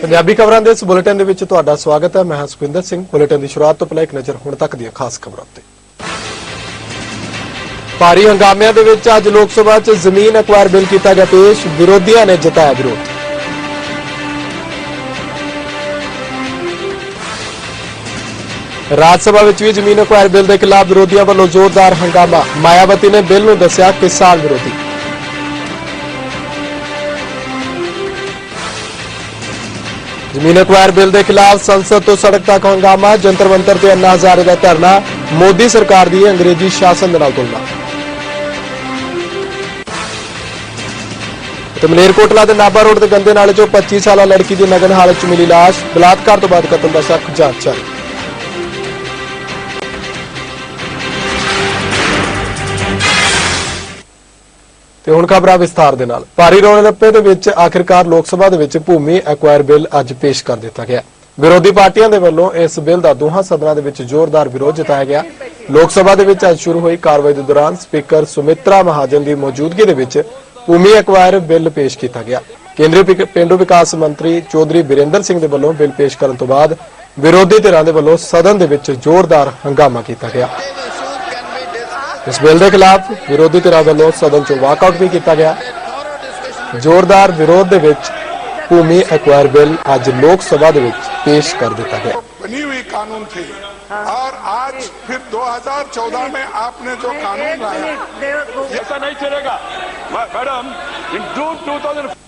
पंजाबी खबरां दे इस बुलेटिन दे विच तुहाडा स्वागत है। मैं हां सुखविंदर सिंह। बुलेटिन की शुरुआत तो पहले एक नज़र हुण तक दी खास खबरां ते। भारी हंगामिਆਂ ਦੇ ਵਿੱਚ ਅੱਜ ਲੋਕ ਸਭਾ 'ਚ ਜ਼ਮੀਨ ਐਕਵਾਇਰ ਬਿੱਲ ਕੀਤਾ ਗਿਆ ਪੇਸ਼। ਵਿਰੋਧੀਆਂ ਨੇ ਜਤਾਇਆ ਵਿਰੋਧ। ਰਾਜ ਸਭਾ ਵਿੱਚ ਵੀ ਜ਼ਮੀਨ ਐਕਵਾਇਰ ਬਿੱਲ ਦੇ ਖਿਲਾਫ ਵਿਰੋਧੀਆਂ ਵੱਲੋਂ ਜ਼ੋਰਦਾਰ ਹੰਗਾਮਾ। ਮਾਇਆਵਤੀ ਨੇ ਬਿੱਲ ਨੂੰ ਦੱਸਿਆ ਕਿਸਾਨ ਵਿਰੋਧੀ। ਜ਼ਮੀਨ ਐਕਵਾਇਰ ਬਿੱਲ ਦੇ ਖਿਲਾਫ ਸੰਸਦ ਤੋਂ ਸੜਕ ਤੱਕ ਹੰਗਾਮਾ। ਜੰਤਰ ਮੰਤਰ ਤੇ ਅੰਨਾ ਹਜ਼ਾਰੇ ਦਾ ਧਰਨਾ। ਮੋਦੀ ਸਰਕਾਰ ਦੀ ਅੰਗਰੇਜ਼ੀ ਸ਼ਾਸਨ ਦੇ ਨਾਲ ਤੁਲਨਾ। ਤੇ ਮਲੇਰਕੋਟਲਾ ਦੇ ਨਾਭਾ ਰੋਡ ਤੇ ਗੰਦੇ ਨਾਲੇ ਚੋਂ 25 ਸਾਲਾ ਲੜਕੀ ਦੀ ਨਗਨ ਹਾਲਤ 'ਚ ਮਿਲੀ ਲਾਸ਼। ਬਲਾਤਕਾਰ ਤੋਂ ਬਾਅਦ ਕਤਲ ਦਾ ਸ਼ੱਕ ਜਾਂਚ ਜਾਰੀ। ਤੇ ਹੁਣ ਖਬਰਾਂ ਵਿਸਥਾਰ ਦੇ ਨਾਲ। ਭਾਰੀ ਰੌਲੇ ਰੱਪੇ ਦੇ ਵਿੱਚ ਆਖਿਰਕਾਰ ਲੋਕ ਸਭਾ ਦੇ ਵਿੱਚ ਭੂਮੀ ਐਕਵਾਇਰ ਬਿੱਲ ਅੱਜ ਪੇਸ਼ ਕਰ ਦਿੱਤਾ ਗਿਆ। ਵਿਰੋਧੀ ਪਾਰਟੀਆਂ ਦੇ ਵੱਲੋਂ ਇਸ ਬਿੱਲ ਦਾ ਦੋਹਾਂ ਸਦਨਾਂ ਦੇ ਵਿੱਚ ਜ਼ੋਰਦਾਰ ਵਿਰੋਧ ਜਤਾਇਆ ਗਿਆ। ਲੋਕ ਸਭਾ ਦੇ ਵਿੱਚ ਅੱਜ ਸ਼ੁਰੂ ਹੋਈ ਕਾਰਵਾਈ ਦੇ ਦੌਰਾਨ ਸਪੀਕਰ ਸੁਮਿਤਰਾ ਮਹਾਜਨ ਦੀ ਮੌਜੂਦਗੀ ਦੇ ਵਿੱਚ ਭੂਮੀ ਐਕਵਾਇਰ ਬਿੱਲ ਪੇਸ਼ ਕੀਤਾ ਗਿਆ। ਕੇਂਦਰੀ ਪੇਂਡੂ ਵਿਕਾਸ ਮੰਤਰੀ ਚੌਧਰੀ ਬੀਰੇਂਦਰ ਸਿੰਘ ਦੇ ਵੱਲੋਂ ਬਿੱਲ ਪੇਸ਼ ਕਰਨ ਤੋਂ ਬਾਅਦ ਵਿਰੋਧੀ ਧਿਰਾਂ ਦੇ ਵੱਲੋਂ ਸਦਨ ਦੇ ਵਿੱਚ ਜ਼ੋਰਦਾਰ ਹੰਗਾਮਾ ਕੀਤਾ ਗਿਆ। इस बिल के खिलाफ विरोधी धिरां वालों सदन चों वाकआउट भी किया गया। जोरदार विरोध दे विच भूमि एक्वायर बिल आज लोक सभा दे विच पेश कर दिया गया। बनी हुई कानून थी और आज फिर 2014 में आपने जो कानून लाया ऐसा नहीं चलेगा मैडम। इन जून 2000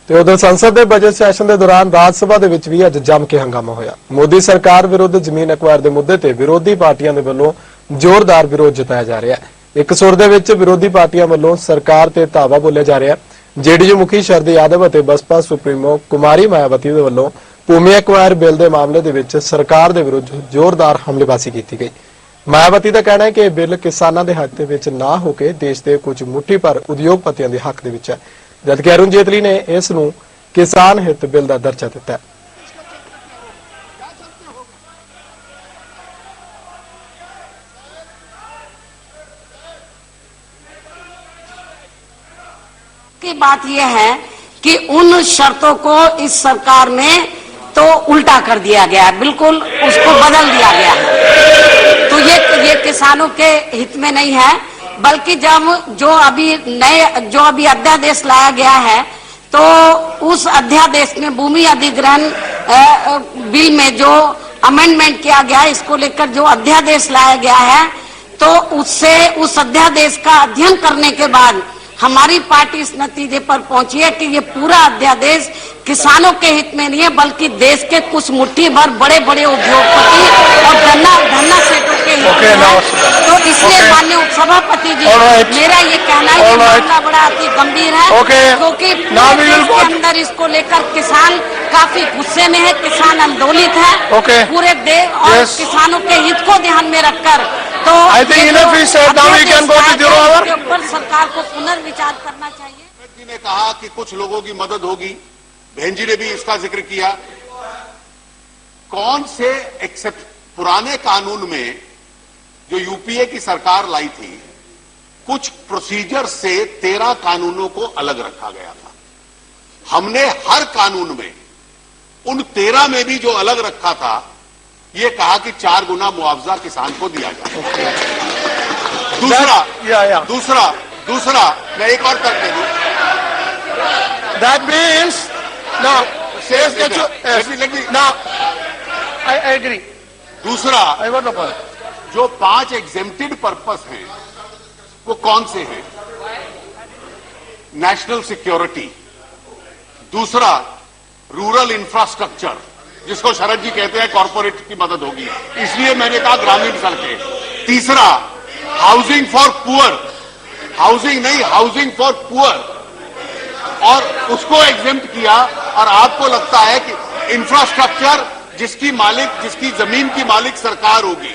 ਤੇ ਉਧਰ ਸੰਸਦ ਦੇ ਬਜਟ ਸੈਸ਼ਨ ਦੇ ਦੌਰਾਨ ਰਾਜ ਸਭਾ ਦੇ ਵਿੱਚ ਵੀ ਅੱਜ ਜੰਮ ਕੇ ਹੰਗਾਮਾ ਹੋਇਆ। ਮੋਦੀ ਸਰਕਾਰ ਵਿਰੁੱਧ ਜ਼ਮੀਨ ਐਕਵਾਇਰ ਦੇ ਮੁੱਦੇ ਤੇ ਵਿਰੋਧੀ ਪਾਰਟੀਆਂ ਦੇ ਵੱਲੋਂ ਜ਼ੋਰਦਾਰ ਵਿਰੋਧ ਜਤਾਇਆ ਜਾ ਰਿਹਾ ਹੈ। ਇੱਕ ਸੁਰ ਦੇ ਵਿੱਚ ਵਿਰੋਧੀ ਪਾਰਟੀਆਂ ਵੱਲੋਂ ਸਰਕਾਰ ਤੇ ਧਾਵਾ ਬੋਲਿਆ ਜਾ ਰਿਹਾ ਹੈ। ਜੇਡੀਯੂ ਮੁਖੀ ਸ਼ਰਦ ਯਾਦਵ ਅਤੇ ਬਸਪਾ ਸੁਪਰੀਮੋ ਕੁਮਾਰੀ ਮਾਇਆਵਤੀ ਦੇ ਵੱਲੋਂ ਭੂਮੀ ਐਕਵਾਇਰ ਬਿੱਲ ਦੇ ਮਾਮਲੇ ਦੇ ਵਿੱਚ ਸਰਕਾਰ ਦੇ ਵਿਰੁੱਧ ਜ਼ੋਰਦਾਰ ਹਮਲੇਬਾਜ਼ੀ ਕੀਤੀ ਗਈ। ਮਾਇਆਵਤੀ ਦਾ ਕਹਿਣਾ ਹੈ ਕਿ ਇਹ ਬਿੱਲ ਕਿਸਾਨਾਂ ਦੇ ਹੱਕ ਦੇ ਵਿੱਚ ਨਾ ਹੋ ਕੇ ਦੇਸ਼ ਦੇ ਕੁਝ ਮੁੱਠੀ ਭਰ ਉਦਯੋਗਪਤੀਆਂ ਦੇ ਹੱਕ ਦੇ ਵਿੱਚ ਹੈ, जबकि अरुण जेतली ने इस नूं किसान हित बिल का दर्जा दिता है। की बात यह है कि उन शर्तों को इस सरकार में तो उल्टा कर दिया गया है, बिल्कुल उसको बदल दिया गया है। तो ये किसानों के हित में नहीं है, बल्कि जब जो अभी अध्यादेश लाया गया है तो उस अध्यादेश में भूमि अधिग्रहण बिल में जो अमेंडमेंट किया गया है, इसको लेकर जो अध्यादेश लाया गया है, तो उससे उस अध्यादेश का अध्ययन करने के बाद हमारी पार्टी इस नतीजे पर पहुंची है कि ये पूरा अध्यादेश किसानों के हित में नहीं है, बल्कि देश के कुछ मुट्ठी भर बड़े बड़े उद्योगपति और धन्ना सेठों के हित में है। तो इसलिए माननीय उपसभापति जी, मेरा ये कहना है कि मामला बड़ा अति गंभीर है, क्योंकि देश के अंदर इसको लेकर किसान काफी गुस्से में है, किसान आंदोलित है पूरे देश और किसानों के हित को ध्यान में रखकर। तो ऊपर सरकार को पुनर्विचार करना चाहिए। जी ने कहा कि कुछ लोगों की मदद होगी, बहन जी ने भी इसका जिक्र किया। कौन से एक्सेप्ट पुराने कानून में जो यूपीए की सरकार लाई थी, कुछ प्रोसीजर से 13 कानूनों को अलग रखा गया था। हमने हर कानून में उन 13 में भी जो अलग रखा था, ये कहा कि 4 गुना मुआवजा किसान को दिया जाए। दूसरा मैं एक और तर्क दे दूं। That means now says that now I agree. दूसरा I want to point. जो 5 एग्जेम्प्टेड पर्पस हैं वो कौन से हैं? नेशनल सिक्योरिटी, दूसरा रूरल इंफ्रास्ट्रक्चर, जिसको शरद जी कहते हैं कॉर्पोरेट की मदद होगी, इसलिए मैंने कहा ग्रामीण सड़कें। तीसरा हाउसिंग फॉर पुअर, हाउसिंग नहीं हाउसिंग फॉर पुअर, और उसको एग्जेम्प्ट किया। और आपको लगता है कि इंफ्रास्ट्रक्चर जिसकी जमीन की मालिक सरकार होगी,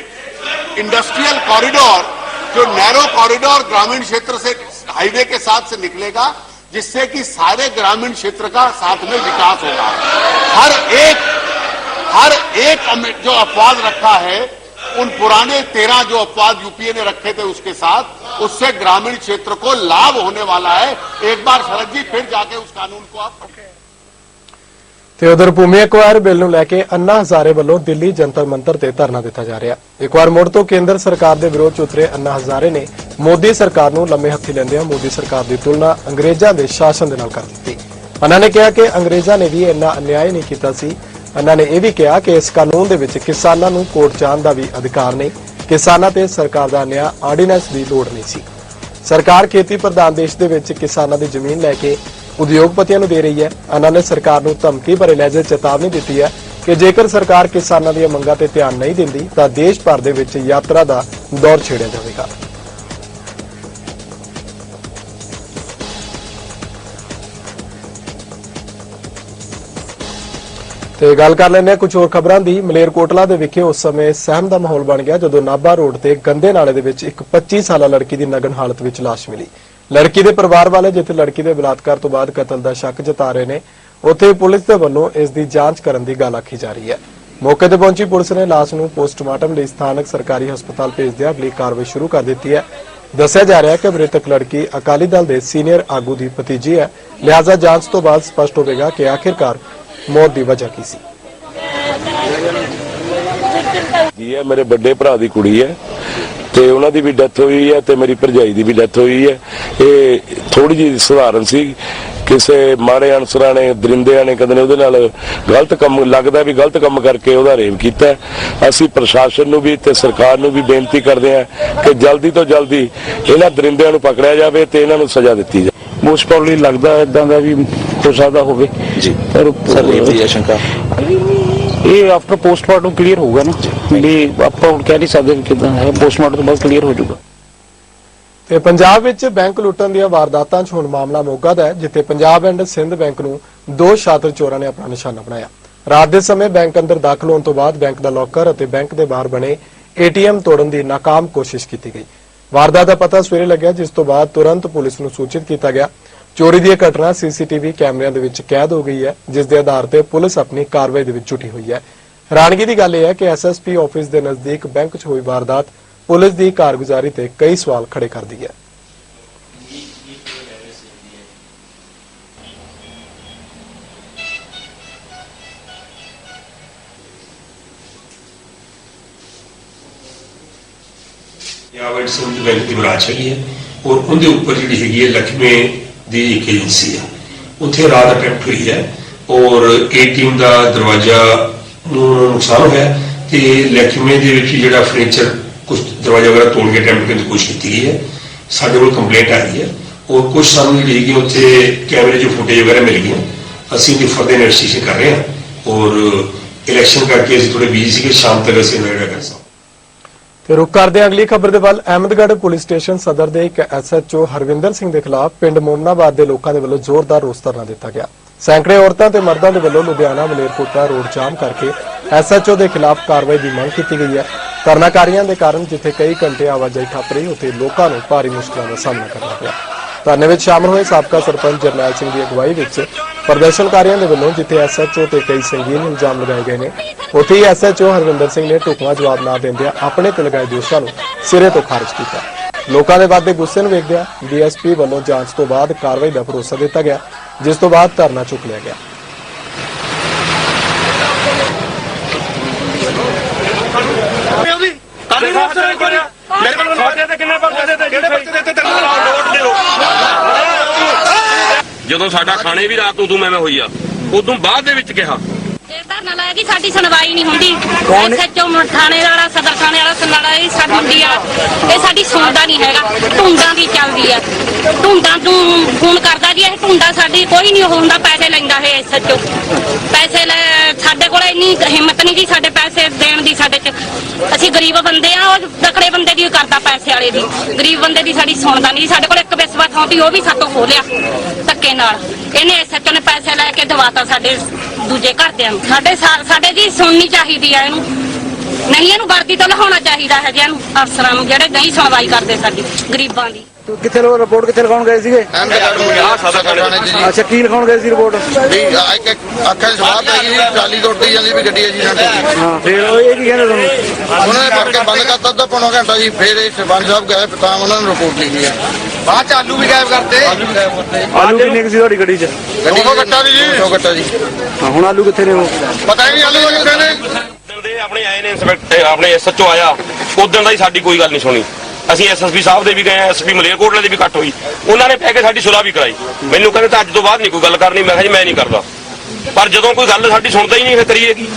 इंडस्ट्रियल कॉरिडोर, जो नैरो कॉरिडोर ग्रामीण क्षेत्र से हाईवे के साथ से निकलेगा, जिससे कि सारे ग्रामीण क्षेत्र का साथ में विकास होगा। हर एक जो अपवाद रखा है, उन पुराने 13 जो अपवाद यूपीए ने रखे थे उसके साथ, उससे ग्रामीण क्षेत्र को लाभ होने वाला है। एक बार शरद जी फिर जाके उस कानून को आप ਤੇ ਉਧਰ ਭੂਮੀ ਐਕਵਾਇਰ ਬਿੱਲ ਨੂੰ ਲੈ ਕੇ ਅੰਨਾ ਹਜ਼ਾਰੇ ਵੱਲੋਂ ਦਿੱਲੀ ਜੰਤਰ ਮੰਤਰ ਤੇ ਧਰਨਾ ਦਿੱਤਾ ਜਾ ਰਿਹਾ। ਇੱਕ ਵਾਰ ਮੁੜ ਤੋਂ ਕੇਂਦਰ ਸਰਕਾਰ ਦੇ ਵਿਰੋਧ 'ਚ ਉਤਰੇ ਅੰਨਾ ਹਜ਼ਾਰੇ ਨੇ ਮੋਦੀ ਸਰਕਾਰ ਨੂੰ ਲੰਮੇ ਹੱਥੀ ਲੈਂਦਿਆਂ ਮੋਦੀ ਸਰਕਾਰ ਦੀ ਤੁਲਨਾ ਅੰਗਰੇਜ਼ਾਂ ਦੇ ਸ਼ਾਸਨ ਦੇ ਨਾਲ ਕਰ ਦਿੱਤੀ। ਉਹਨਾਂ ਨੇ ਕਿਹਾ ਕਿ ਅੰਗਰੇਜ਼ਾਂ ਨੇ ਵੀ ਇੰਨਾ ਅਨਿਆਏ ਨਹੀਂ ਕੀਤਾ ਸੀ। ਉਹਨਾਂ ਨੇ ਇਹ ਵੀ ਕਿਹਾ ਕਿ ਇਸ ਕਾਨੂੰਨ ਦੇ ਵਿੱਚ ਕਿਸਾਨਾਂ ਨੂੰ ਕੋਰਟ ਜਾਣ ਦਾ ਵੀ ਅਧਿਕਾਰ ਨਹੀਂ। ਕਿਸਾਨਾਂ ਤੇ ਸਰਕਾਰ ਦਾ ਨਿਆਂ ਆਰਡੀਨੈਂਸ ਦੀ ਲੋੜ ਨਹੀਂ ਸੀ। ਸਰਕਾਰ ਖੇਤੀ ਪ੍ਰਧਾਨ ਦੇਸ਼ ਦੇ ਵਿੱਚ ਕਿਸਾਨਾਂ ਦੀ ਜ਼ਮੀਨ ਲੈ ਕੇ ਉਦਯੋਗਪਤੀਆਂ ਨੂੰ ਦੇ ਰਹੀ ਹੈ। ਉਹਨਾਂ ਨੇ ਸਰਕਾਰ ਨੂੰ ਧਮਕੀ ਭਰੇ ਲਹਿਜੇ 'ਚ ਚੇਤਾਵਨੀ ਦਿੱਤੀ ਹੈ ਕਿ ਜੇਕਰ ਸਰਕਾਰ ਕਿਸਾਨਾਂ ਦੀਆਂ ਮੰਗਾਂ ਤੇ ਧਿਆਨ ਨਹੀਂ ਦਿੰਦੀ ਤਾਂ ਦੇਸ਼ ਭਰ ਦੇ ਵਿੱਚ ਯਾਤਰਾ ਦਾ ਦੌਰ ਛੇੜਿਆ ਜਾਵੇਗਾ। ਤੇ ਗੱਲ ਕਰ ਲੈਂਦੇ ਹਾਂ ਕੁਝ ਹੋਰ ਖਬਰਾਂ ਦੀ। ਮਲੇਰਕੋਟਲਾ ਦੇ ਵਿਖੇ ਉਸ ਸਮੇਂ ਸਹਿਮ ਦਾ ਮਾਹੌਲ ਬਣ ਗਿਆ ਜਦੋਂ ਨਾਭਾ ਰੋਡ ਤੇ ਗੰਦੇ ਨਾਲੇ ਦੇ ਵਿੱਚ ਇੱਕ 25 ਸਾਲਾ ਲੜਕੀ ਦੀ ਨਗਨ ਹਾਲਤ ਵਿੱਚ ਲਾਸ਼ ਮਿਲੀ। ਲੜਕੀ ਦੇ ਪਰਿਵਾਰ ਵਾਲੇ ਜਿੱਥੇ ਲੜਕੀ ਦੇ ਬਲਾਤਕਾਰ ਤੋਂ ਬਾਅਦ ਕਤਲ ਦਾ ਸ਼ੱਕ ਜਤਾ ਰਹੇ ਨੇ, ਉੱਥੇ ਪੁਲਿਸ ਦੇ ਵੱਲੋਂ ਇਸ ਦੀ ਜਾਂਚ ਕਰਨ ਦੀ ਗੱਲ ਆਖੀ ਜਾ ਰਹੀ ਹੈ। ਮੌਕੇ ਤੇ ਪਹੁੰਚੀ ਪੁਲਿਸ ਨੇ ਲਾਸ਼ ਨੂੰ ਪੋਸਟਮਾਰਟਮ ਲਈ ਸਥਾਨਕ ਸਰਕਾਰੀ ਹਸਪਤਾਲ ਭੇਜਦਿਆਂ ਅਗਲੀ ਕਾਰਵਾਈ ਸ਼ੁਰੂ ਕਰ ਦਿੱਤੀ ਹੈ। ਦੱਸਿਆ ਜਾ ਰਿਹਾ ਹੈ ਕਿ ਮ੍ਰਿਤਕ ਲੜਕੀ ਅਕਾਲੀ ਦਲ ਦੇ ਸੀਨੀਅਰ ਆਗੂ ਦੀ ਭਤੀਜੀ ਹੈ। ਲਿਹਾਜ਼ਾ ਜਾਂਚ ਤੋਂ ਬਾਅਦ ਸਪਸ਼ਟ ਹੋਵੇਗਾ ਕਿ ਆਖਿਰਕਾਰ ਮੌਤ ਦੀ ਵਜ੍ਹਾ ਕੀ ਸੀ। ਜੀ ਹੈ ਮੇਰੇ ਵੱਡੇ ਭਰਾ ਦੀ ਕੁੜੀ ਹੈ ਤੇ ਉਹਨਾਂ ਦੀ ਵੀ ਡੈਥ ਹੋਈ ਹੈ ਤੇ ਮੇਰੀ ਭਰਜਾਈ ਦੀ ਵੀ ਡੈਥ ਹੋਈ ਹੈ। ਇਹ ਥੋੜੀ ਜਿਹੀ ਸਧਾਰਨ ਸੀ, ਕਿਸੇ ਮਾੜੇ ਅਨਸਰਾਂ ਨੇ ਦਰਿੰਦਿਆਂ ਨੇ ਕਦੇ ਉਹਦੇ ਨਾਲ ਗਲਤ ਕੰਮ ਲੱਗਦਾ ਵੀ ਗਲਤ ਕੰਮ ਕਰਕੇ ਉਹਦਾ ਰੇਪ ਕੀਤਾ। ਅਸੀਂ ਪ੍ਰਸ਼ਾਸਨ ਨੂੰ ਵੀ ਤੇ ਸਰਕਾਰ ਨੂੰ ਵੀ ਬੇਨਤੀ ਕਰਦੇ ਹਾਂ ਕਿ ਜਲਦੀ ਤੋਂ ਜਲਦੀ ਇਹਨਾਂ ਦਰਿੰਦਿਆਂ ਨੂੰ ਪਕੜਿਆ ਜਾਵੇ ਤੇ ਇਹਨਾਂ ਨੂੰ ਸਜ਼ਾ ਦਿੱਤੀ ਜਾਵੇ। ਮੋਸਟ ਪ੍ਰੋਬਬਲੀ ਲੱਗਦਾ ਇਦਾਂ ਦਾ ਵੀ ਹੋ ਸਕਦਾ ਹੋਵੇ ਜੀ। ਸਰ ਰੇਪ ਦੀ ਆਸ਼ੰਕਾ ਇਹ ਆਫਟਰ ਪੋਸਟਮਾਰਟਮ ਕਲੀਅਰ ਹੋਊਗਾ ਨਾ, ਵੀ ਆਪਾਂ ਹੁਣ ਕਹਿ ਨਹੀਂ ਸਕਦੇ ਕਿਦਾਂ ਹੈ, ਪੋਸਟਮਾਰਟਮ ਤੋਂ ਬਾਅਦ ਕਲੀਅਰ ਹੋ ਜਾਊਗਾ। ਤੇ ਪੰਜਾਬ ਵਿੱਚ ਬੈਂਕ ਲੁੱਟਣ ਦੀਆਂ ਵਾਰਦਾਤਾਂ 'ਚ ਹੁਣ ਮਾਮਲਾ ਮੋਗਾ ਦਾ ਹੈ, ਜਿੱਥੇ ਪੰਜਾਬ ਐਂਡ ਸਿੰਧ ਬੈਂਕ ਨੂੰ ਦੋ ਸ਼ਾਤਰ ਚੋਰਾਂ ਨੇ ਆਪਣਾ ਨਿਸ਼ਾਨਾ ਬਣਾਇਆ। ਰਾਤ ਦੇ ਸਮੇਂ ਬੈਂਕ ਅੰਦਰ ਦਾਖਲ ਹੋਣ ਤੋਂ ਬਾਅਦ ਬੈਂਕ ਦਾ ਲੋਕਰ ਅਤੇ ਬੈਂਕ ਦੇ ਬਾਹਰ ਬਣੇ ਏਟੀਐਮ ਤੋੜਨ ਦੀ ਨਾਕਾਮ ਕੋਸ਼ਿਸ਼ ਕੀਤੀ ਗਈ। ਵਾਰਦਾਤ ਦਾ ਪਤਾ ਸਵੇਰੇ ਲੱਗਿਆ, ਜਿਸ ਤੋਂ ਬਾਅਦ ਤੁਰੰਤ ਪੁਲਿਸ ਨੂੰ ਸੂਚਿਤ ਕੀਤਾ ਗਿਆ। ਚੋਰੀ ਦੀ ਘਟਨਾ ਸੀਸੀਟੀਵੀ ਕੈਮਰਿਆਂ ਦੇ ਵਿੱਚ ਕੈਦ ਹੋ ਗਈ ਹੈ, ਜਿਸ ਦੇ ਆਧਾਰ ਤੇ ਪੁਲਿਸ ਆਪਣੀ ਕਾਰਵਾਈ ਦੇ ਵਿੱਚ ਜੁਟੀ ਹੋਈ ਹੈ। ਹੈਰਾਨਗੀ ਦੀ ਗੱਲ ਇਹ ਹੈ ਕਿ ਐਸਐਸਪੀ ਆਫਿਸ ਦੇ ਨਜ਼ਦੀਕ ਬੈਂਕ 'ਚ ਹੋਈ ਵਾਰਦਾਤ ਪੁਲਿਸ ਦੀ ਕਾਰਗੁਜ਼ਾਰੀ ਤੇ ਕਈ ਸਵਾਲ ਖੜੇ ਕਰਦੀ ਹੈ। ਪੰਜਾਬ ਸਿੰਧ ਬੈਂਕ ਦੀ ਬ੍ਰਾਂਚ ਹੈਗੀ ਹੈ ਔਰ ਉਹਦੇ ਉੱਪਰ ਜਿਹੜੀ ਹੈਗੀ ਹੈ ਲక్ష్ਮੀ ਦੀ ਇੱਕ ਏਜੰਸੀ ਹੈ। ਉੱਥੇ ਰਾਤ ਅਟੈਂਪਟ ਹੋਈ ਹੈ ਔਰ ਏਟੀਐਮ ਦਾ ਦਰਵਾਜ਼ਾ ਨੂੰ ਨੁਕਸਾਨ ਹੋਇਆ ਤੇ ਲక్ష్ਮੀ ਦੇ ਵਿੱਚ ਜਿਹੜਾ ਫਰਨੀਚਰ ਕੁਝ ਦਰਵਾਜ਼ਾ ਵਗੈਰਾ ਤੋੜ ਕੇ ਅਟੈਂਪਟ ਕਰਨ ਦੀ ਕੋਸ਼ਿਸ਼ ਕੀਤੀ ਗਈ ਹੈ। ਸਾਡੇ ਕੋਲ ਕੰਪਲੇਂਟ ਆ ਰਹੀ ਹੈ ਔਰ ਕੁਝ ਸਾਨੂੰ ਜਿਹੜੀ ਹੈਗੀ ਉੱਥੇ ਕੈਮਰੇ 'ਚ ਫੁਟੇਜ ਵਗੈਰਾ ਮਿਲ ਗਈਆਂ। ਅਸੀਂ ਉਹਦੀ ਫਰਦਰ ਇਨਵੈਸਟੀਗੇਸ਼ਨ ਕਰ ਰਹੇ ਹਾਂ ਔਰ ਇਲੈਕਸ਼ਨ ਕਰਕੇ ਅਸੀਂ ਥੋੜੇ ਬਿਜੀ ਸੀਗੇ, ਸ਼ਾਮ ਤੱਕ ਅਸੀਂ ਜਿਹੜਾ ਕਰ ਸਕਦੇ। ਤੇ ਰੁਕ ਕਰਦੇ ਹਾਂ ਅਗਲੀ ਖਬਰ ਦੇ ਵੱਲ। ਅਹਿਮਦਗੜ੍ਹ ਪੁਲਿਸ ਸਟੇਸ਼ਨ ਸਦਰ ਦੇ ਇੱਕ ਐਸਐਚਓ ਹਰਵਿੰਦਰ ਸਿੰਘ ਦੇ ਖਿਲਾਫ ਪਿੰਡ ਮੋਮਨਾਬਾਦ ਦੇ ਲੋਕਾਂ ਦੇ ਵੱਲੋਂ ਜ਼ੋਰਦਾਰ ਰੋਸ ਧਰਨਾ ਦਿੱਤਾ ਗਿਆ। ਸੈਂਕੜੇ ਔਰਤਾਂ ਤੇ ਮਰਦਾਂ ਦੇ ਵੱਲੋਂ ਲੁਧਿਆਣਾ ਮਲੇਰਕੋਟਲਾ ਰੋਡ ਜਾਮ ਕਰਕੇ ਐਸਐਚਓ ਦੇ ਖਿਲਾਫ ਕਾਰਵਾਈ ਦੀ ਮੰਗ ਕੀਤੀ ਗਈ ਹੈ। ਧਰਨਾਕਾਰੀਆਂ ਦੇ ਕਾਰਨ ਜਿੱਥੇ ਕਈ ਘੰਟੇ ਆਵਾਜਾਈ ਠੱਪ ਰਹੀ, ਉੱਥੇ ਲੋਕਾਂ ਨੂੰ ਭਾਰੀ ਮੁਸ਼ਕਲਾਂ ਦਾ ਸਾਹਮਣਾ ਕਰਨਾ ਪਿਆ। ਧਰਨੇ ਵਿੱਚ ਸ਼ਾਮਲ ਹੋਏ ਸਾਬਕਾ ਸਰਪੰਚ ਜਰਨੈਲ ਸਿੰਘ ਦੀ ਅਗਵਾਈ ਵਿੱਚ ਪ੍ਰਦਰਸ਼ਨਕਾਰੀਆਂ ਦੇ ਵੱਲੋਂ ਜਿੱਥੇ ਐਸਐਚਓ ਤੇ ਕਈ ਸੰਗੀਨ ਇਲਜ਼ਾਮ ਲਗਾਏ ਗਏ ਨੇ, ਉੱਥੇ ਹੀ ਐਸਐਚਓ ਹਰਵਿੰਦਰ ਸਿੰਘ ਨੇ ਢੁਕਵਾਂ ਜਵਾਬ ਨਾ ਦਿੰਦਿਆਂ ਆਪਣੇ ਤੇ ਲਗਾਏ ਦੋਸ਼ਾਂ ਨੂੰ ਸਿਰੇ ਤੋਂ ਖਾਰਜ ਕੀਤਾ। ਲੋਕਾਂ ਦੇ ਵੱਧਦੇ ਗੁੱਸੇ ਨੂੰ ਵੇਖਦਿਆਂ ਡੀਐਸਪੀ ਵੱਲੋਂ ਜਾਂਚ ਤੋਂ ਬਾਅਦ ਕਾਰਵਾਈ ਦਾ ਭਰੋਸਾ ਦਿੱਤਾ ਗਿਆ, ਜਿਸ ਤੋਂ ਬਾਅਦ ਧਰਨਾ ਚੁੱਕ ਲਿਆ ਗਿਆ। ਜਦੋਂ ਸਾਡਾ ਖਾਣੇ ਵੀ ਰਾਤ ਉਦੋਂ ਮੈਂ ਹੋਈ ਆ, ਉਦੋਂ ਬਾਅਦ ਦੇ ਵਿੱਚ ਕਿਹਾ ਇਹ ਧਰਨਾ ਲਾਇਆ ਕਿ ਸਾਡੀ ਸੁਣਵਾਈ ਨਹੀਂ ਹੁੰਦੀ। ਐਸਐਚਓ ਥਾਣੇ ਵਾਲਾ, ਸਦਰ ਥਾਣੇ ਵਾਲਾ, ਸੁਣਾਲਾ ਇਹ ਸਾਡੀ ਹੁੰਦੀ ਆ, ਇਹ ਸਾਡੀ ਸੁਣਦਾ ਨਹੀਂ ਹੈਗਾ। ਢੂੰਡਾਂ ਦੀ ਚੱਲਦੀ ਆ, ਢੂੰਡਾਂ ਤੋਂ ਫੋਨ ਕਰਦਾ ਜੀ, ਇਹ ਢੂੰਡਾ ਸਾਡੀ ਕੋਈ ਨਹੀਂ ਹੁੰਦਾ, ਪੈਸੇ ਲੈਂਦਾ ਹੈ ਐਸਐਚਓ। ਪੈਸੇ ਲੈ, ਸਾਡੇ ਕੋਲ ਇੰਨੀ ਹਿੰਮਤ ਨਹੀਂ ਜੀ ਸਾਡੇ ਪੈਸੇ ਦੇਣ ਦੀ। ਸਾਡੇ ਚ ਅਸੀਂ ਗਰੀਬ ਬੰਦੇ ਆ, ਉਹ ਤਕੜੇ ਬੰਦੇ ਦੀ ਕਰਦਾ ਪੈਸੇ ਵਾਲੇ ਦੀ, ਗਰੀਬ ਬੰਦੇ ਦੀ ਸਾਡੀ ਸੁਣਦਾ ਨਹੀਂ। ਸਾਡੇ ਕੋਲ ਇੱਕ ਵਿਸਵਾ ਥਾਂ ਸੀ, ਉਹ ਵੀ ਸਾਤੋਂ ਖੋਲਿਆ ਧੱਕੇ ਨਾਲ। ਇਹਨੇ ਐਸਐਚਓ ਨੇ ਪੈਸੇ ਲੈ ਕੇ ਦਵਾਤਾ ਸਾਡੇ ਦੂਜੇ ਘਰਦਿਆਂ ਨੂੰ। ਸਾਡੇ ਜੀ ਸੁਣਨੀ ਚਾਹੀਦੀ ਆ ਇਹਨੂੰ, ਨਹੀਂ ਇਹਨੂੰ ਵਰਦੀ ਤੋਂ ਲਹਾਉਣਾ ਚਾਹੀਦਾ ਹੈ ਜੀ ਇਹਨੂੰ, ਅਫਸਰਾਂ ਨੂੰ ਜਿਹੜੇ ਨਹੀਂ ਸੁਣਵਾਈ ਕਰਦੇ ਸਾਡੀ ਗਰੀਬਾਂ ਦੀ। ਕਿੱਥੇ ਲੋ ਰਿਪੋਰਟ ਕਿੱਥੇ ਲਿਖਾਉਣ ਗਏ ਸੀਗੇ? ਅੱਛਾ, ਕੀ ਲਿਖਾਉਣ ਗਏ ਸੀ ਰਿਪੋਰਟ? ਅੱਖਾਂ ਸਵਾਦ ਪੈ ਗਈ, ਟਰਾਲੀ ਟੁੱਟਦੀ ਜਾਂਦੀ ਵੀ ਗੱਡੀ ਜੀ ਨਾਲ ਹਾਂ, ਫਿਰ ਉਹ ਇਹ ਕੀ ਕਹਿੰਦੇ ਤੁਹਾਨੂੰ? ਉਹਨਾਂ ਨੇ ਫੜ ਕੇ ਬੰਦ ਕਰਤਾ ਅੱਧਾ ਪੌਣਾ ਘੰਟਾ ਜੀ। ਫਿਰ ਇਹ ਸਰਪੰਚ ਸਾਹਿਬ ਗਏ ਤਾਂ ਉਹਨਾਂ ਨੇ ਰਿਪੋਰਟ ਲਿਖੀ ਹੈ। ਬਾਅਦ ਚ ਆਲੂ ਵੀ ਗਾਇਬ ਕਰਤੇ। ਆਲੂ ਕਿੰਨੇ ਕੁ ਸੀ ਤੁਹਾਡੀ ਗੱਡੀ 'ਚ? 200 ਗੱਟਾ ਜੀ, 200 ਗੱਟਾ ਜੀ। ਹਾਂ, ਹੁਣ ਆਲੂ ਕਿੱਥੇ ਨੇ? ਉਹ ਪਤਾ ਹੀ ਨਹੀਂ ਆਲੂ ਕਿੱਥੇ ਨੇ। ਦੇ ਆਪਣੇ ਆਏ ਨੇ ਇੰਸਪੈਕਟਰ, ਆਪਣੇ ਐਸਐਚਓ ਆਇਆ ਉਦੋਂ ਦਾ ਹੀ ਸਾਡੀ ਕੋਈ ਗੱਲ ਨਹੀਂ ਸੁਣੀ। ਅਸੀਂ ਐਸਐਸਪੀ ਸਾਹਿਬ ਦੇ ਵੀ ਗਏ, ਐਸਪੀ ਮਲੇਰਕੋਟਲੇ ਦੀ ਵੀ ਕੱਟ ਹੋਈ, ਉਹਨਾਂ ਨੇ ਕਹਿ ਕੇ ਸਾਡੀ ਸੁਲਾਹ ਵੀ ਕਰਾਈ। ਮੈਨੂੰ ਕਹਿੰਦੇ ਤਾਂ ਅੱਜ ਤੋਂ ਬਾਅਦ ਨਹੀਂ ਕੋਈ ਗੱਲ ਕਰਨੀ। ਮੈਂ ਕਿਹਾ ਜੀ ਮੈਂ ਨਹੀਂ ਕਰਦਾ, ਪਰ ਜਦੋਂ ਕੋਈ ਗੱਲ ਸਾਡੀ ਸੁਣਦਾ ਹੀ ਨਹੀਂ ਫਿਰ ਕਰੀਏ ਕੀ?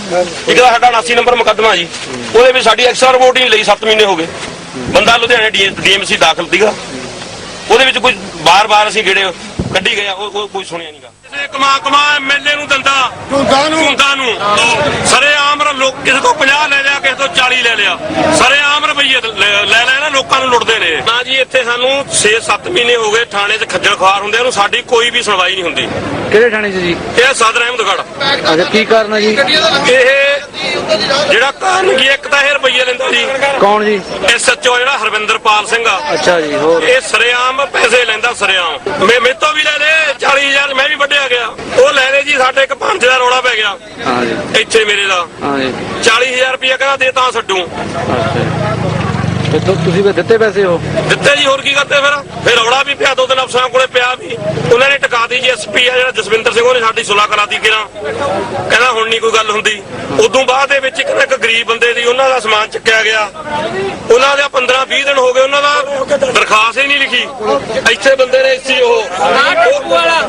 ਇੱਕ ਤਾਂ ਸਾਡਾ 79 ਨੰਬਰ ਮੁਕੱਦਮਾ ਜੀ, ਉਹਦੇ ਵਿੱਚ ਸਾਡੀ ਐਕਸਟਰਾ ਰਿਪੋਰਟ ਹੀ ਨਹੀਂ ਲਈ। 7 ਮਹੀਨੇ ਹੋ ਗਏ। ਬੰਦਾ ਲੁਧਿਆਣੇ ਡੀਐਮਸੀ ਦਾਖਲ ਸੀਗਾ, ਉਹਦੇ ਵਿੱਚ ਕੋਈ ਬਾਰ-ਬਾਰ ਅਸੀਂ ਗੇੜੇ ਕੱਢੀ ਗਏ, ਉਹ ਕੋਈ ਸੁਣਿਆ ਨਹੀਂਗਾ। ਕਿਸੇ ਕਮਾ ਐਮਐਲਏ ਨੂੰ ਦਿੰਦਾ ਝੂੰਦਾ ਨੂੰ ਸਾਰੇ ਆਮ ਲੋਕ, ਕਿਸੇ ਤੋਂ 50 ਲੈ ਲਿਆ, ਕਿਸੇ ਤੋਂ 40 ਲੈ ਲਿਆ, ਸਾਰੇ ਆਮ ਰੁਪਈਏ ਲੈ ਨਾ ਲੋਕਾਂ ਨੂੰ ਲੁੱਟਦੇ ਨੇ ਨਾ ਜੀ। ਇੱਥੇ ਸਾਨੂੰ 6-7 ਮਹੀਨੇ ਹੋ ਗਏ ਥਾਣੇ 'ਚ ਖੱਜਲ ਖੁਆਰ ਹੁੰਦੇ ਨੂੰ, ਸਾਡੀ ਕੋਈ ਵੀ ਸੁਣਵਾਈ ਨਹੀਂ ਹੁੰਦੀ। ਕਿਹੜੇ ਥਾਣੇ 'ਚ ਜੀ? ਇਹ ਸਦਰ ਅਹਿਮਦਗੜ੍ਹ। ਅੱਛਾ, ਕੀ ਕਾਰਨ ਹੈ ਜੀ? ਇਹ ਜਿਹੜਾ ਕਾਰਨ ਕੀ, ਇੱਕ ਤਾਂ ਇਹ ਰੁਪਈਏ ਲੈਂਦਾ ਜੀ। ਕੌਣ ਜੀ? ਐਸਐਚਓ ਜਿਹੜਾ ਹਰਵਿੰਦਰਪਾਲ ਸਿੰਘ ਆ। ਅੱਛਾ ਜੀ, ਹੋਰ? ਇਹ ਸਰੇਆਮ ਪੈਸੇ ਲੈਂਦਾ, ਸਰੇਆਮ। ਮੇਰੇ ਤੋਂ ਵੀ ਲੈ ਲਏ 40,000, ਮੈਂ ਵੀ ਵੱਢਿਆ ਗਿਆ। ਉਹ ਲੈ ਲਏ ਜੀ, ਸਾਡੇ ਇੱਕ ਪੰਜ ਦਾ ਰੌਲਾ ਪੈ ਗਿਆ। ਹਾਂ ਜੀ, ਇੱਥੇ ਮੇਰੇ ਦਾ। ਹਾਂ ਜੀ, 40,000 ਰੁਪਇਆ ਕਹਿੰਦਾ ਦੇ ਤਾਂ ਛੱਡੂ। ਤੇ ਤੁਸੀਂ ਵੀ ਦਿੱਤੇ ਪੈਸੇ? ਉਹ ਦਿੱਤੇ ਜੀ, ਹੋਰ ਕੀ ਕਰਦੇ ਫਿਰ ਰੌਲਾ ਵੀ ਪਿਆ, 2 ਦਿਨ ਅਫਸਰਾਂ ਕੋਲੇ ਪਿਆ ਵੀ। ਉਹਨਾਂ ਨੇ ਟਿਕਾਤੀ ਜੀ। ਐਸਪੀ ਆ ਜਿਹੜਾ ਜਸਵਿੰਦਰ ਸਿੰਘ, ਉਹਨੇ ਸਾਡੀ ਸੁਲਾਹ ਕਰਾਤੀ ਕਿਰਾਂ, ਕਹਿੰਦਾ ਹੁਣ ਨਹੀਂ ਕੋਈ ਗੱਲ ਹੁੰਦੀ। ਉਦੋਂ ਬਾਅਦ ਦੇ ਵਿੱਚ ਇੱਕ ਗਰੀਬ ਬੰਦੇ ਦੀ ਉਹਨਾਂ ਦਾ ਸਮਾਨ ਚੱਕਿਆ ਗਿਆ। ਉਹਨਾਂ ਦੇ 15-20 ਦਿਨ ਹੋ ਗਏ, ਉਹਨਾਂ ਦਾ ਦਰਖਾਸਤ ਹੀ ਨਹੀਂ ਲਿਖੀ। ਇੱਥੇ ਬੰਦੇ ਨੇ ਇੱਥੇ ਉਹ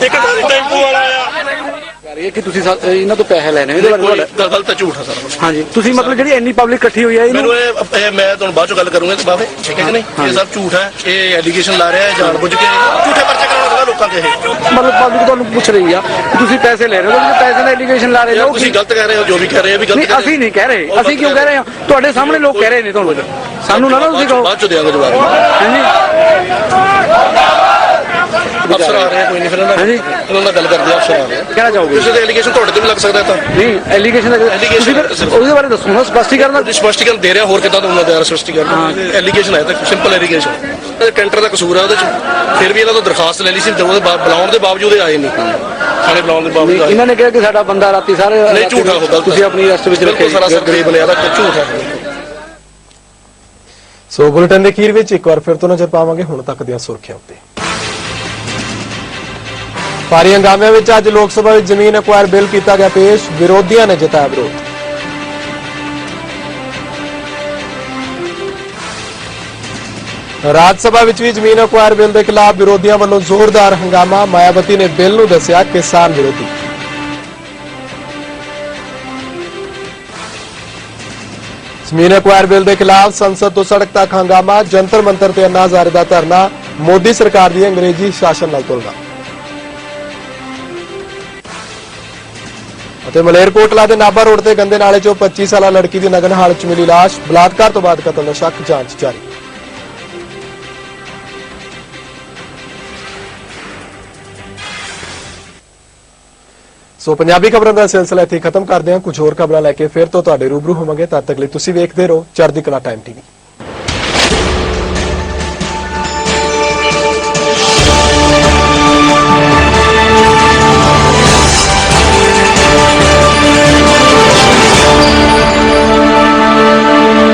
ਇੱਕ ਟੈਂਪੂ ਵਾਲਾ ਆ ਇਹ ਕਿ ਤੁਸੀਂ ਇਹਨਾਂ ਤੋਂ ਪੈਸੇ ਲੈਣੇ, ਇਹਦੇ ਬਾਰੇ ਗਲਤ ਝੂਠ ਹੈ ਸਰ। ਹਾਂਜੀ, ਤੁਸੀਂ ਮਤਲਬ ਜਿਹੜੀ ਇੰਨੀ ਪਬਲਿਕ ਇਕੱਠੀ ਹੋਈ ਹੈ ਮੈਨੂੰ ਇਹ ਮੈਂ ਤੁਹਾਨੂੰ ਬਾਅਦ ਚੋਂ ਗੱਲ ਕਰੂੰਗਾ ਤੇ ਬਾਬੇ, ਠੀਕ ਹੈ ਕਿ ਨਹੀਂ? ਇਹ ਸਭ ਝੂਠ ਹੈ। ਇਹ ਐਲੀਗੇਸ਼ਨ ਲਾ ਰਿਹਾ ਹੈ ਜਾਣਬੁੱਝ ਕੇ, ਝੂਠੇ ਪਰਚੇ ਕਰਾਉਣਾ ਲੋਕਾਂ ਦੇ। ਇਹ ਮਤਲਬ ਪਬਲਿਕ ਤੁਹਾਨੂੰ ਪੁੱਛ ਰਹੀ ਆ ਕਿ ਤੁਸੀਂ ਪੈਸੇ ਲੈ ਰਹੇ ਹੋ, ਪੈਸੇ ਦਾ ਐਲੀਗੇਸ਼ਨ ਲਾ ਰਹੇ ਹੋ। ਤੁਸੀਂ ਗਲਤ ਕਹਿ ਰਹੇ ਹੋ, ਜੋ ਵੀ ਕਹਿ ਰਹੇ ਹੋ ਵੀ ਗਲਤ। ਨਹੀਂ, ਅਸੀਂ ਨਹੀਂ ਕਹਿ ਰਹੇ। ਅਸੀਂ ਕਿਉਂ ਕਹਿ ਰਹੇ ਹਾਂ? ਤੁਹਾਡੇ ਸਾਹਮਣੇ ਲੋਕ ਕਹਿ ਰਹੇ ਨੇ ਤੁਹਾਨੂੰ, ਸਾਨੂੰ ਨਾ ਤੁਸੀਂ ਕਹੋ। ਬਾਅਦ ਚੋਂ ਦਿਆਂਗੇ ਜਵਾਬ। ਹਾਂਜੀ, ਅਫਸਰ ਆ ਰਹੇ ਕੋਈ ਨਹੀਂ, ਫਿਰ ਉਹਨਾਂ ਨਾਲ ਗੱਲ ਕਰਦੇ ਆ। ਅਫਸਰ ਆ ਰਹੇ ਕਹਿਣਾ ਚਾਹੋਗੇ? ਕਿਸੇ ਦੇ ਐਲੀਗੇਸ਼ਨ ਤੁਹਾਡੇ ਤੇ ਵੀ ਲੱਗ ਸਕਦਾ ਤਾਂ ਨਹੀਂ, ਐਲੀਗੇਸ਼ਨ ਉਹਦੇ ਬਾਰੇ ਦੱਸੋ ਨਾ, ਸਪਸ਼ਟੀਕਰਨ। ਸਪਸ਼ਟੀਕਰਨ ਦੇ ਰਿਹਾ, ਹੋਰ ਕਿੱਦਾਂ ਦਾ ਉਹਨਾਂ ਦਾ ਸਪਸ਼ਟੀਕਰਨ? ਐਲੀਗੇਸ਼ਨ ਹੈ ਤਾਂ ਸਿੰਪਲ ਐਲੀਗੇਸ਼ਨ। ਟੈਂਡਰ ਦਾ ਕਸੂਰ ਹੈ ਉਹਦੇ ਚ। ਫਿਰ ਵੀ ਇਹਨਾਂ ਤੋਂ ਦਰਖਾਸਤ ਲੈ ਲਈ ਸੀ, ਬੁਲਾਉਣ ਦੇ ਬਾਵਜੂਦ ਇਹ ਆਏ ਨਹੀਂ। ਥਾਣੇ ਬੁਲਾਉਣ ਦੇ ਬਾਵਜੂਦ ਇਹਨਾਂ ਨੇ ਕਿਹਾ ਕਿ ਸਾਡਾ ਬੰਦਾ ਰਾਤੀ ਸਾਰੇ ਨਹੀਂ, ਝੂਠਾ ਹੋ ਗਲਤ। ਤੁਸੀਂ ਆਪਣੀ ਅਰਸਤ ਵਿੱਚ ਰੱਖਿਆ ਸਾਰਾ ਸਰਕਰੀ ਬਣਿਆ ਦਾ ਝੂਠ ਹੈ। ਸੋ ਬੁਲੇਟਿਨ ਦੇ ਅਖੀਰ ਵਿੱਚ ਇੱਕ ਵਾਰ ਫਿਰ ਤੋਂ ਨਜ਼ਰ ਪਾਵਾਂਗੇ ਹੁਣ ਤੱਕ ਦੀਆਂ ਸੁਰਖੀਆਂ ਉੱਤੇ। ਭਾਰੀ ਹੰਗਾਮਿਆਂ ਵਿੱਚ ਅੱਜ ਲੋਕ ਸਭਾ ਵਿੱਚ ਜ਼ਮੀਨ ਐਕਵਾਇਰ ਬਿੱਲ ਕੀਤਾ ਗਿਆ ਪੇਸ਼, ਵਿਰੋਧੀਆਂ ਨੇ ਜਤਾਇਆ ਵਿਰੋਧ। ਰਾਜ ਸਭਾ ਵਿੱਚ ਵੀ ਜ਼ਮੀਨ ਐਕਵਾਇਰ ਬਿੱਲ ਦੇ ਖਿਲਾਫ ਵਿਰੋਧੀਆਂ ਵੱਲੋਂ ਜ਼ੋਰਦਾਰ ਹੰਗਾਮਾ, ਮਾਇਆਵਤੀ ਨੇ ਬਿੱਲ ਨੂੰ ਦੱਸਿਆ ਕਿਸਾਨ ਵਿਰੋਧੀ। ਜ਼ਮੀਨ ਐਕਵਾਇਰ ਬਿੱਲ ਦੇ ਖਿਲਾਫ ਸੰਸਦ ਤੋਂ ਸੜਕ ਤੱਕ ਹੰਗਾਮਾ, ਜੰਤਰ ਮੰਤਰ ਤੇ ਅੰਨਾ ਹਜ਼ਾਰੇ ਦਾ ਧਰਨਾ, ਮੋਦੀ ਸਰਕਾਰ ਦੀ ਅੰਗਰੇਜ਼ੀ ਸ਼ਾਸਨ ਨਾਲ ਤੁਲਨਾ। ਅਤੇ ਮਲੇਰਕੋਟਲਾ ਦੇ ਨਾਭਾ ਰੋਡ ਤੇ ਗੰਦੇ ਨਾਲੇ 'ਚੋਂ 25 ਸਾਲਾ ਲੜਕੀ ਦੀ ਨਗਨ ਹਾਲਤ 'ਚ ਮਿਲੀ ਲਾਸ਼, ਬਲਾਤਕਾਰ ਤੋਂ ਬਾਅਦ ਕਤਲ ਦਾ ਸ਼ੱਕ, ਜਾਂਚ ਜਾਰੀ। ਸੋ ਪੰਜਾਬੀ ਖਬਰਾਂ ਦਾ ਸਿਲਸਿਲਾ ਇੱਥੇ ਖਤਮ ਕਰਦੇ ਹਾਂ। ਕੁਝ ਹੋਰ ਖਬਰਾਂ ਲੈ ਕੇ ਫਿਰ ਤੋਂ ਤੁਹਾਡੇ ਰੂਬਰੂ ਹੋਵਾਂਗੇ। ਤਦ ਤੱਕ ਲਈ ਤੁਸੀਂ ਵੇਖਦੇ ਰਹੋ ਚੜ੍ਹਦੀ ਕਲਾ ਟਾਈਮ ਟੀਵੀ।